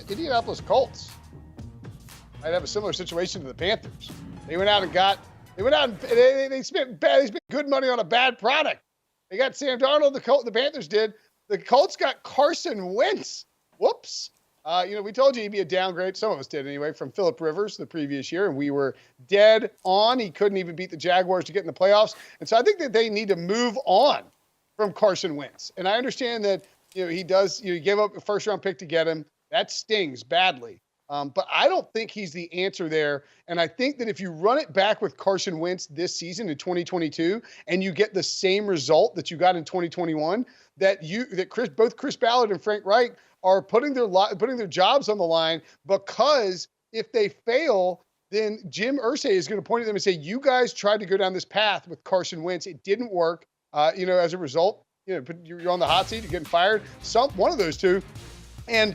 Indianapolis Colts might have a similar situation to the Panthers. They went out and they spent good money on a bad product. They got Sam Darnold. The Panthers did. The Colts got Carson Wentz. Whoops. We told you he'd be a downgrade. Some of us did anyway, from Phillip Rivers the previous year, and we were dead on. He couldn't even beat the Jaguars to get in the playoffs. And so I think that they need to move on from Carson Wentz. And I understand that, he does, you give up a first-round pick to get him. That stings badly. But I don't think he's the answer there. And I think that if you run it back with Carson Wentz this season in 2022 and you get the same result that you got in 2021, both Chris Ballard and Frank Reich are putting their jobs on the line, because if they fail, then Jim Irsay is going to point at them and say, you guys tried to go down this path with Carson Wentz. It didn't work. As a result, you're on the hot seat, you're getting fired. One of those two. And,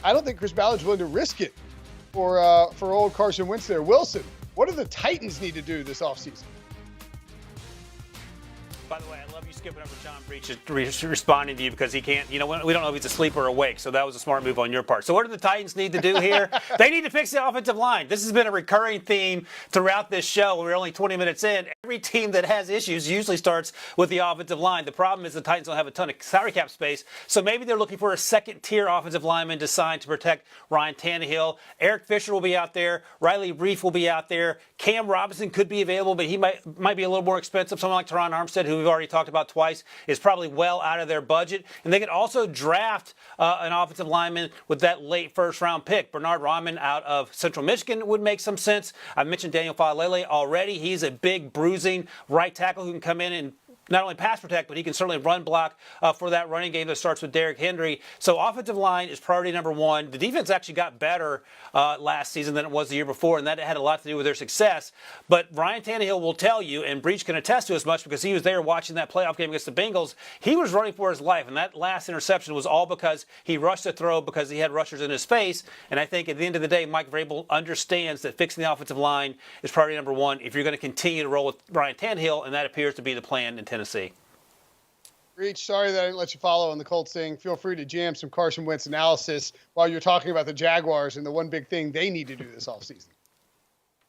I don't think Chris Ballard's willing to risk it for old Carson Wentz there. Wilson, what do the Titans need to do this offseason? By the way, I love you skipping over John Breach responding to you, because he can't, we don't know if he's asleep or awake. So that was a smart move on your part. So what do the Titans need to do here? They need to fix the offensive line. This has been a recurring theme throughout this show. We're only 20 minutes in. Every team that has issues usually starts with the offensive line. The problem is the Titans don't have a ton of salary cap space. So maybe they're looking for a second-tier offensive lineman to sign to protect Ryan Tannehill. Eric Fisher will be out there. Riley Reif will be out there. Cam Robinson could be available, but he might be a little more expensive. Someone like Teron Armstead, who we've already talked about twice, is probably well out of their budget. And they could also draft an offensive lineman with that late first-round pick. Bernard Rahman out of Central Michigan would make some sense. I mentioned Daniel Faalele already. He's a big, bruising right tackle who can come in and not only pass protect, but he can certainly run block for that running game that starts with Derrick Henry. So offensive line is priority number one. The defense actually got better last season than it was the year before, and that had a lot to do with their success. But Ryan Tannehill will tell you, and Breach can attest to as much because he was there watching that playoff game against the Bengals, he was running for his life, and that last interception was all because he rushed the throw because he had rushers in his face. And I think at the end of the day, Mike Vrabel understands that fixing the offensive line is priority number one if you're going to continue to roll with Ryan Tannehill, and that appears to be the plan in Tennessee. Reach, sorry that I didn't let you follow on the Colts thing. Feel free to jam some Carson Wentz analysis while you're talking about the Jaguars and the one big thing they need to do this offseason.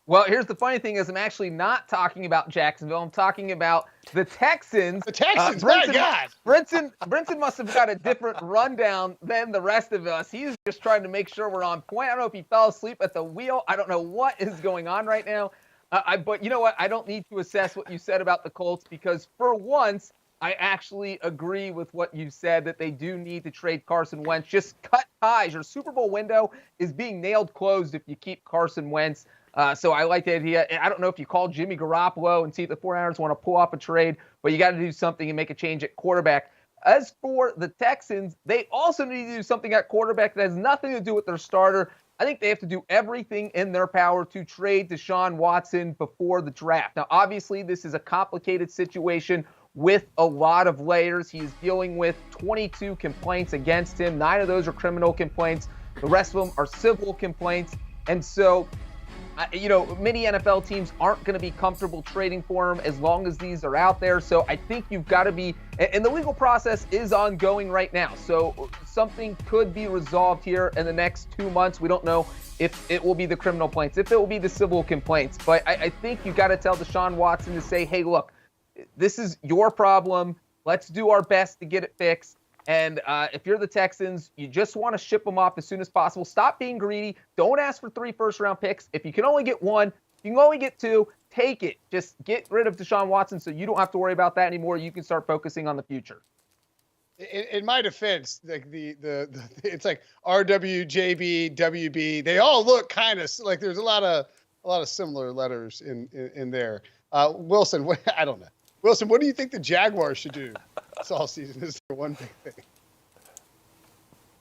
Well, here's the funny thing is I'm actually not talking about Jacksonville. I'm talking about the Texans. The Texans, my God. Brinson must have got a different rundown than the rest of us. He's just trying to make sure we're on point. I don't know if he fell asleep at the wheel. I don't know what is going on right now. But you know what? I don't need to assess what you said about the Colts, because for once, I actually agree with what you said, that they do need to trade Carson Wentz. Just cut ties. Your Super Bowl window is being nailed closed if you keep Carson Wentz. So I like the idea. I don't know if you call Jimmy Garoppolo and see if the 49ers want to pull off a trade, but you got to do something and make a change at quarterback. As for the Texans, they also need to do something at quarterback that has nothing to do with their starter. I think they have to do everything in their power to trade Deshaun Watson before the draft. Now, obviously, this is a complicated situation with a lot of layers. He's dealing with 22 complaints against him. 9 of those are criminal complaints. The rest of them are civil complaints. And so, many NFL teams aren't going to be comfortable trading for him as long as these are out there. So I think you've got to be, and the legal process is ongoing right now. So something could be resolved here in the next 2 months. We don't know if it will be the criminal complaints, if it will be the civil complaints. But I think you've got to tell Deshaun Watson to say, hey, look, this is your problem. Let's do our best to get it fixed. And if you're the Texans, you just want to ship them off as soon as possible. Stop being greedy. Don't ask for 3 first-round picks. If you can only get 1, you can only get 2. Take it. Just get rid of Deshaun Watson so you don't have to worry about that anymore. You can start focusing on the future. In my defense, like it's like RW, JB, WB. They all look kind of like there's a lot of similar letters in there. Wilson, I don't know. Wilson, what do you think the Jaguars should do this all season? Is there one big thing?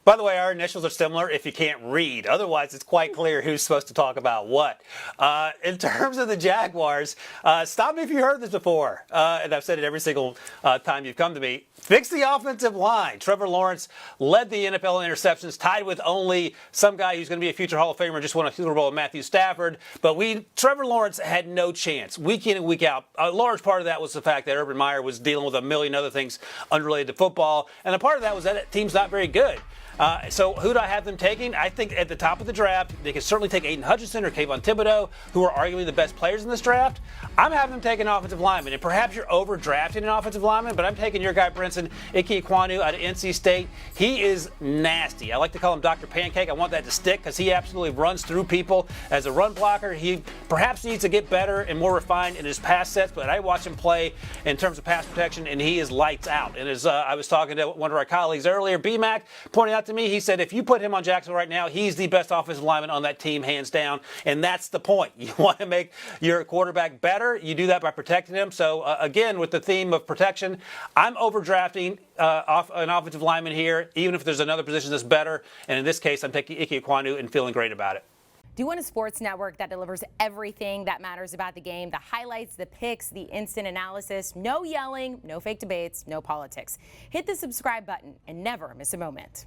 By the way, our initials are similar if you can't read. Otherwise, it's quite clear who's supposed to talk about what. In terms of the Jaguars, stop me if you heard this before, and I've said it every single time you've come to me. Fix the offensive line. Trevor Lawrence led the NFL in interceptions, tied with only some guy who's going to be a future Hall of Famer and just won a Super Bowl with Matthew Stafford. But Trevor Lawrence had no chance, week in and week out. A large part of that was the fact that Urban Meyer was dealing with a million other things unrelated to football, and a part of that was that team's not very good. So who do I have them taking? I think at the top of the draft, they could certainly take Aiden Hutchinson or Kayvon Thibodeau, who are arguably the best players in this draft. I'm having them take an offensive lineman, and perhaps you're overdrafting an offensive lineman, but I'm taking your guy, Brinson Ike-Ekwonu out of NC State. He is nasty. I like to call him Dr. Pancake. I want that to stick because he absolutely runs through people as a run blocker. He perhaps needs to get better and more refined in his pass sets, but I watch him play in terms of pass protection, and he is lights out. And as I was talking to one of our colleagues earlier, B-Mac pointed out to me, he said if you put him on Jacksonville right now, he's the best offensive lineman on that team, hands down. And that's the point. You want to make your quarterback better. You do that by protecting him. So, again, with the theme of protection, I'm overdrafting an offensive lineman here, even if there's another position that's better. And in this case, I'm taking Ike-Ekwonu and feeling great about it. Do you want a sports network that delivers everything that matters about the game? The highlights, the picks, the instant analysis, no yelling, no fake debates, no politics. Hit the subscribe button and never miss a moment.